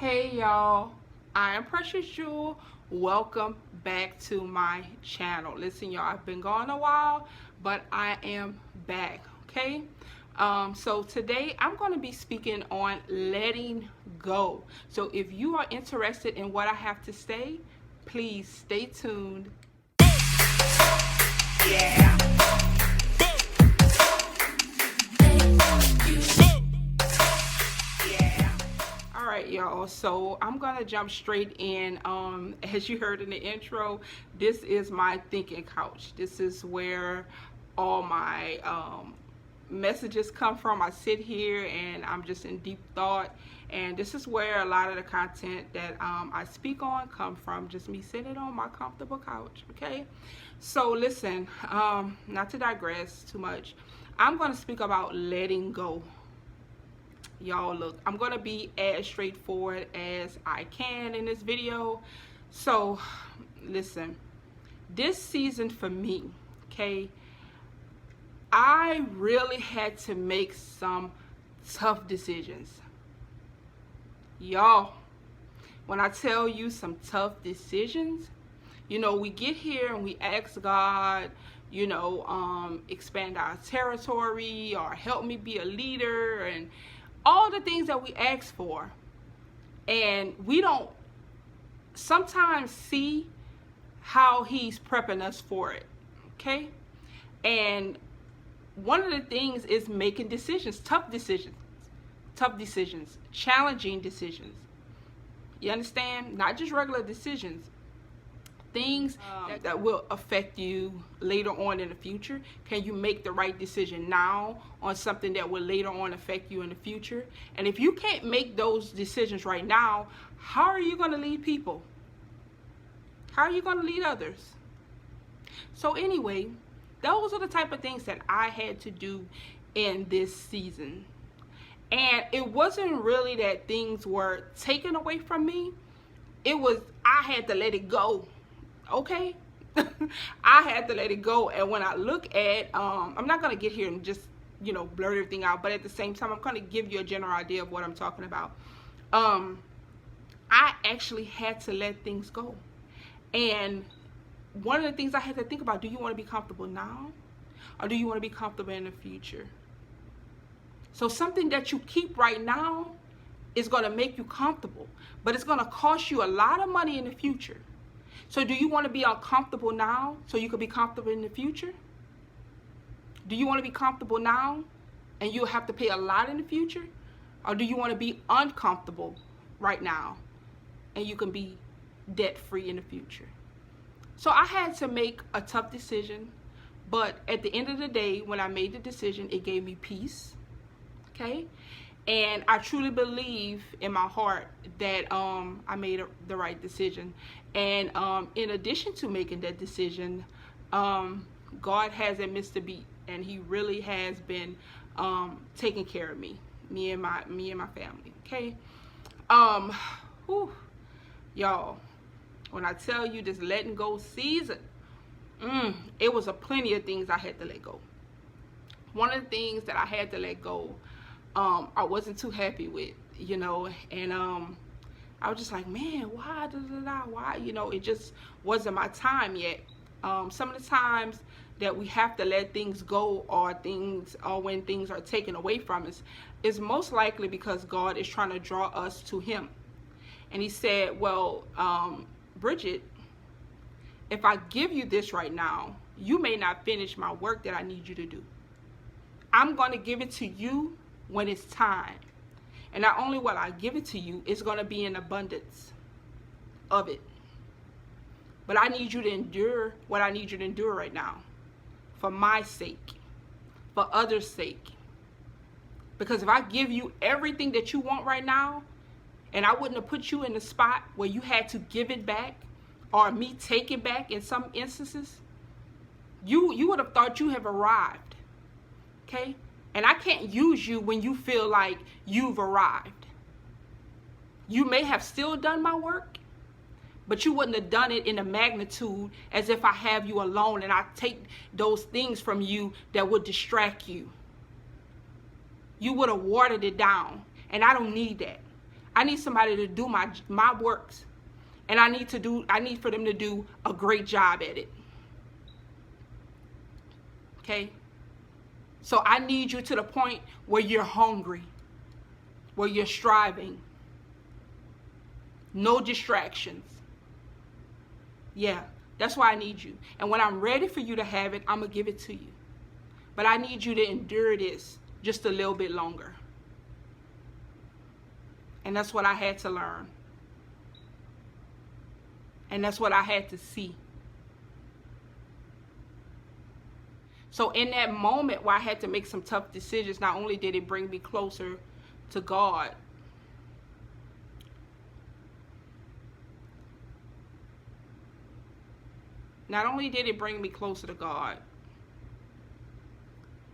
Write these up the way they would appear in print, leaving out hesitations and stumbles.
Hey y'all, I am Precious Jewel. Welcome back to my channel. Listen y'all, I've been gone a while, but I am back, okay? So today I'm going to be speaking on letting go. So if you are interested in what I have to say, please stay tuned. Yeah. Alright y'all, so I'm gonna jump straight in. As you heard in the intro, this is my thinking couch. This is where all my messages come from. I sit here and I'm just in deep thought, and this is where a lot of the content that I speak on come from, just me sitting on my comfortable couch. Okay, so listen, not to digress too much, I'm going to speak about letting go. Y'all, look, I'm gonna be as straightforward as I can in this video. So listen, this season for me, okay, I really had to make some tough decisions. Y'all, when I tell you some tough decisions, you know, we get here and we ask God, you know, expand our territory or help me be a leader and all the things that we ask for, and we don't sometimes see how he's prepping us for it. Okay, and one of the things is making decisions, tough decisions, challenging decisions. You understand? Not just regular decisions, things that will affect you later on in the future. Can you make the right decision now on something that will later on affect you in the future? And if you can't make those decisions right now, how are you going to lead people? How are you going to lead others? So anyway, those are the type of things that I had to do in this season. And it wasn't really that things were taken away from me. It was, I had to let it go. Okay, I had to let it go. And when I look at, I'm not going to get here and just, you know, blurt everything out, but at the same time, I'm going to give you a general idea of what I'm talking about. I actually had to let things go. And one of the things I had to think about, do you want to be comfortable now? Or do you want to be comfortable in the future? So something that you keep right now is going to make you comfortable, but it's going to cost you a lot of money in the future. So do you want to be uncomfortable now so you can be comfortable in the future? Do you want to be comfortable now and you'll have to pay a lot in the future? Or do you want to be uncomfortable right now and you can be debt free in the future? So I had to make a tough decision, but at the end of the day, when I made the decision, it gave me peace. Okay? And I truly believe in my heart that I made the right decision. And in addition to making that decision, God hasn't missed a beat, and He really has been taking care of me and my family. Okay, y'all, when I tell you this letting go season, it was a plenty of things I had to let go. One of the things that I had to let go, I wasn't too happy with, you know, and I was just like, man, why, why, you know, it just wasn't my time yet. Some of the times that we have to let things go, or when things are taken away from us, is most likely because God is trying to draw us to Him. And He said, well, Bridget, if I give you this right now, you may not finish my work that I need you to do. I'm going to give it to you when it's time. And not only will I give it to you, it's going to be in abundance of it. But I need you to endure what I need you to endure right now, for my sake, for others' sake. Because if I give you everything that you want right now, and I wouldn't have put you in the spot where you had to give it back, or me take it back in some instances, you would have thought you have arrived. Okay? And I can't use you when you feel like you've arrived. You may have still done my work, but you wouldn't have done it in a magnitude as if I have you alone and I take those things from you that would distract you. You would have watered it down, and I don't need that. I need somebody to do my works. And I need for them to do a great job at it. Okay? So I need you to the point where you're hungry, where you're striving. No distractions. Yeah, that's why I need you. And when I'm ready for you to have it, I'm going to give it to you. But I need you to endure this just a little bit longer. And that's what I had to learn. And that's what I had to see. So in that moment where I had to make some tough decisions, not only did it bring me closer to God, not only did it bring me closer to God,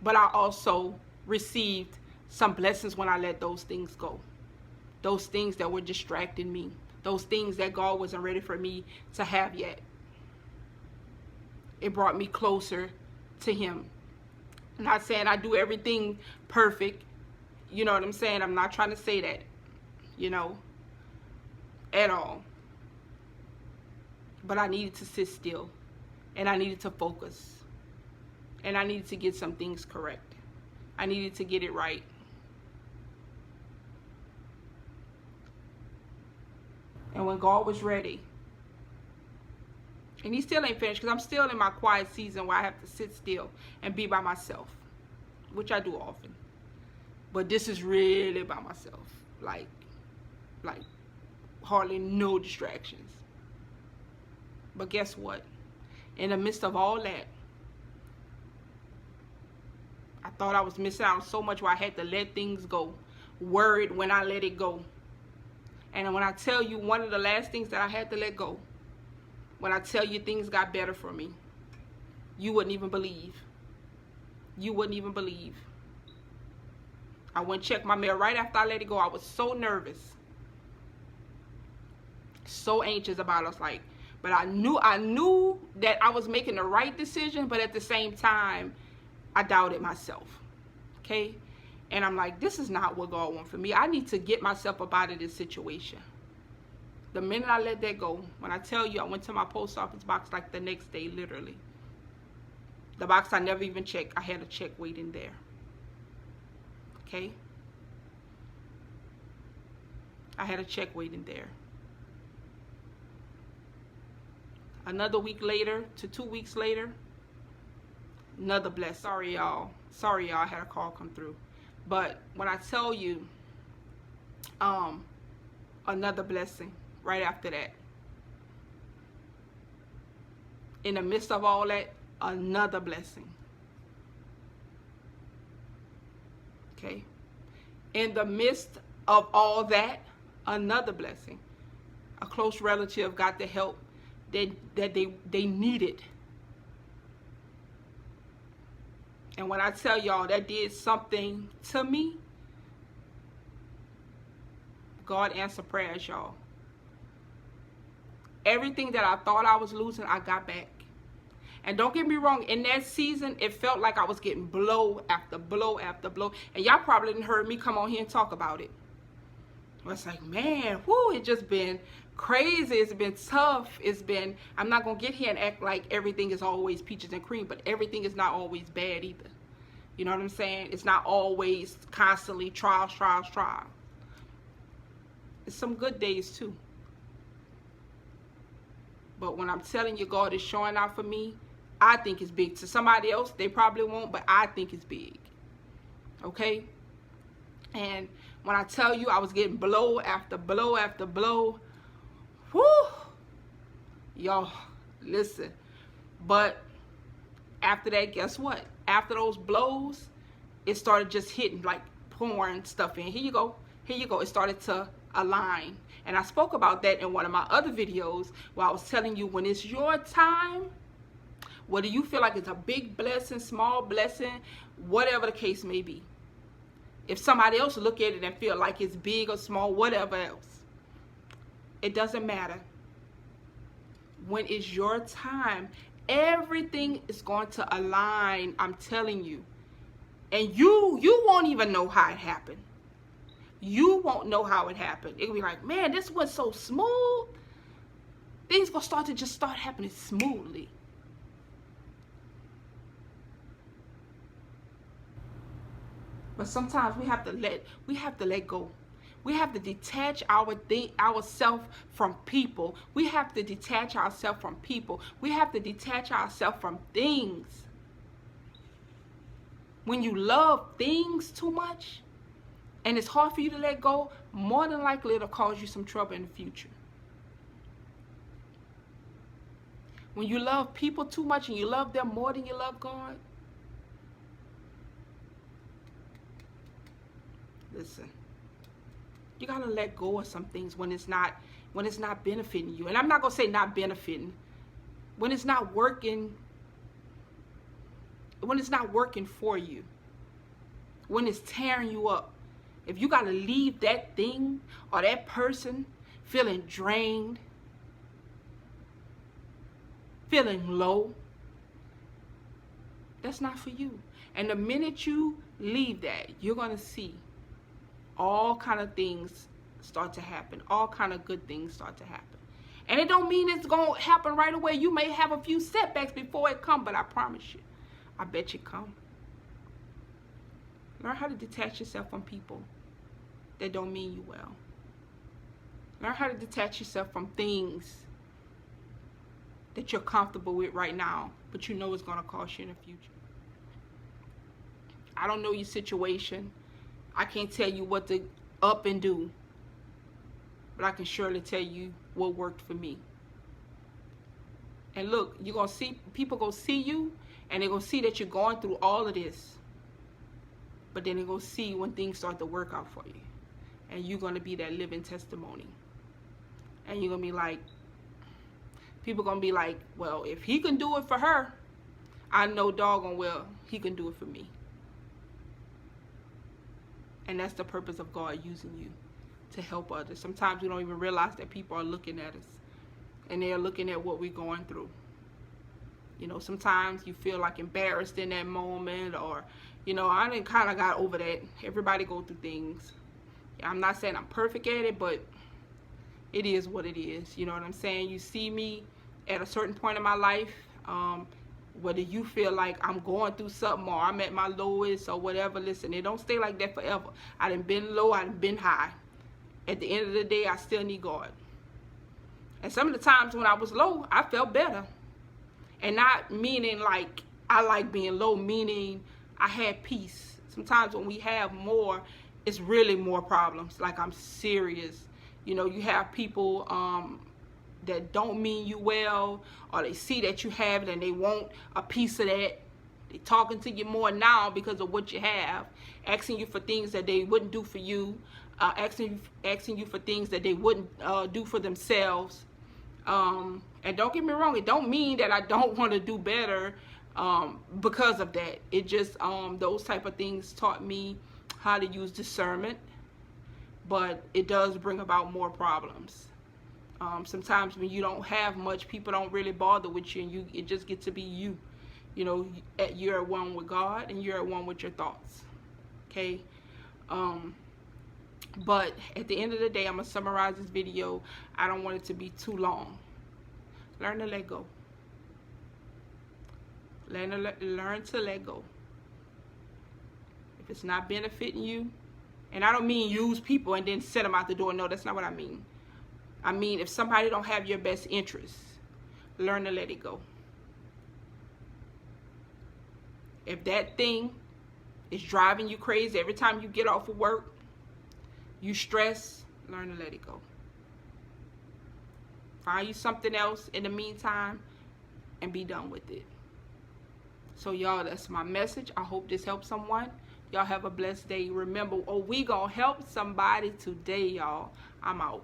but I also received some blessings when I let those things go. Those things that were distracting me. Those things that God wasn't ready for me to have yet. It brought me closer to Him. I'm not saying I do everything perfect. You know what I'm saying? I'm not trying to say that, at all. But I needed to sit still. And I needed to focus. And I needed to get some things correct. I needed to get it right. And when God was ready, and He still ain't finished, because I'm still in my quiet season where I have to sit still and be by myself, which I do often. But this is really by myself, like hardly no distractions. But guess what? In the midst of all that, I thought I was missing out on so much where I had to let things go, worried when I let it go. And when I tell you one of the last things that I had to let go, when I tell you things got better for me, you wouldn't even believe. You wouldn't even believe. I went and checked my mail right after I let it go. I was so nervous, so anxious about it. But I knew that I was making the right decision, but at the same time, I doubted myself. Okay? And I'm like, this is not what God wants for me. I need to get myself up out of this situation. The minute I let that go, when I tell you I went to my post office box like the next day, literally. The box I never even checked. I had a check waiting there. Okay? I had a check waiting there. Another week later to 2 weeks later, another blessing. Sorry, y'all. I had a call come through. But when I tell you, another blessing right after that. In the midst of all that, another blessing. Okay? In the midst of all that, another blessing. A close relative got the help that they needed. And when I tell y'all that did something to me, God answered prayers, y'all. Everything that I thought I was losing, I got back. And don't get me wrong, in that season, it felt like I was getting blow after blow after blow. And y'all probably didn't heard me come on here and talk about it. I was like, man, whoo, it's just been crazy. It's been tough. I'm not going to get here and act like everything is always peaches and cream, but everything is not always bad either. You know what I'm saying? It's not always constantly trials. It's some good days too. But when I'm telling you God is showing out for me, I think it's big. To somebody else, they probably won't, but I think it's big. Okay? And when I tell you I was getting blow after blow after blow, whoo, y'all, listen. But after that, guess what? After those blows, it started just hitting, like pouring stuff in. Here you go. It started to align. And I spoke about that in one of my other videos where I was telling you, when it's your time, whether you feel like it's a big blessing, small blessing, whatever the case may be. If somebody else look at it and feel like it's big or small, whatever else, it doesn't matter. When it's your time, everything is going to align, I'm telling you. And you won't even know how it happened. You won't know how it happened. It'll be like, man, this was so smooth. Things gonna start happening smoothly. But sometimes we have to let go. We have to detach ourselves from people. We have to detach ourselves from people. We have to detach ourselves from things. When you love things too much and it's hard for you to let go, more than likely it'll cause you some trouble in the future. When you love people too much and you love them more than you love God, listen, you gotta let go of some things when it's not benefiting you. And I'm not gonna say not benefiting. When it's not working for you, when it's tearing you up, if you gotta leave that thing or that person feeling drained, feeling low, that's not for you. And the minute you leave that, you're gonna see all kind of things start to happen. All kind of good things start to happen. And it don't mean it's going to happen right away. You may have a few setbacks before it comes, but I promise you, I bet you come. Learn how to detach yourself from people that don't mean you well. Learn how to detach yourself from things that you're comfortable with right now, but you know it's going to cost you in the future. I don't know your situation. I can't tell you what to up and do, but I can surely tell you what worked for me. And look, you're going to see, people going to see you, and they're going to see that you're going through all of this. But then they're going to see when things start to work out for you. And you're going to be that living testimony. And you're going to be like, people going to be like, well, if he can do it for her, I know doggone well he can do it for me. And that's the purpose of God using you to help others. Sometimes we don't even realize that people are looking at us. And they're looking at what we're going through. You know, sometimes you feel like embarrassed in that moment. Or, you know, I done kind of got over that. Everybody go through things. I'm not saying I'm perfect at it, but it is what it is. You know what I'm saying? You see me at a certain point in my life. Whether you feel like I'm going through something or I'm at my lowest or whatever, listen, it don't stay like that forever. I done been low, I done been high. At the end of the day, I still need God. And some of the times when I was low, I felt better. And not meaning like I like being low, meaning I had peace. Sometimes when we have more, it's really more problems. Like, I'm serious. You know, you have people that don't mean you well, or they see that you have it and they want a piece of that. They talking to you more now because of what you have, asking you for things that they wouldn't do for you, asking you for things that they wouldn't do for themselves. And don't get me wrong, it don't mean that I don't want to do better because of that. It just, those type of things taught me how to use discernment, but it does bring about more problems. Sometimes when you don't have much, people don't really bother with you, and it just gets to be you. You know, you're at one with God and you're at one with your thoughts. Okay? But at the end of the day, I'm going to summarize this video. I don't want it to be too long. Learn to let go. Learn to let go. If it's not benefiting you, and I don't mean use people and then send them out the door. No, that's not what I mean. I mean, if somebody don't have your best interests, learn to let it go. If that thing is driving you crazy every time you get off of work, you stress, learn to let it go. Find you something else in the meantime and be done with it. So y'all, that's my message. I hope this helps someone. Y'all have a blessed day. Remember, we gonna help somebody today, y'all. I'm out.